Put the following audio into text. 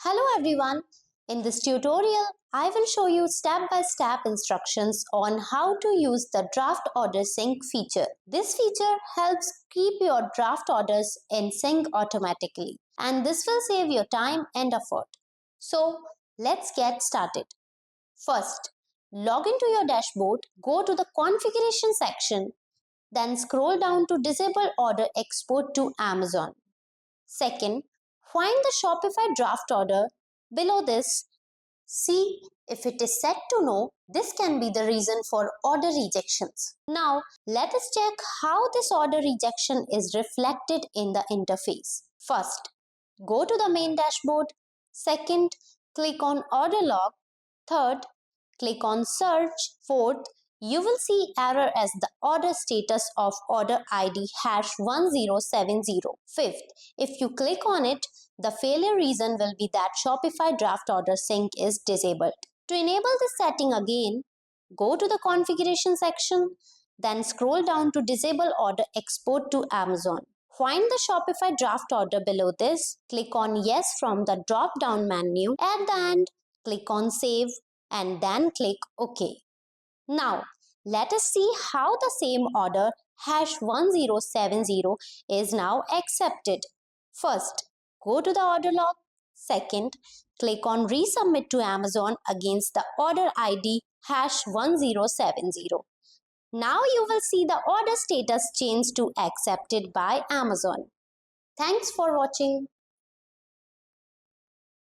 Hello everyone. In this tutorial, I will show you step-by-step instructions on how to use the draft order sync feature. This feature helps keep your draft orders in sync automatically, and this will save your time and effort. So, let's get started. First, log into your dashboard, go to the configuration section, then scroll down to disable order export to Amazon. Second, find the Shopify draft order below this. See if it is set to no. This can be the reason for order rejections. Now, let us check how this order rejection is reflected in the interface. First, go to the main dashboard. Second, click on order log. Third, click on search. Fourth, you will see error as the order status of order ID #1070. Fifth, if you click on it, the failure reason will be that Shopify draft order sync is disabled. To enable this setting again, go to the configuration section, then scroll down to disable order export to Amazon. Find the Shopify draft order below this, click on yes from the drop down menu. At the end, click on save and then click OK. Now, let us see how the same order #1070 is now accepted. First, go to the order log. Second, click on resubmit to Amazon against the order ID #1070. Now you will see the order status changed to accepted by Amazon. Thanks for watching.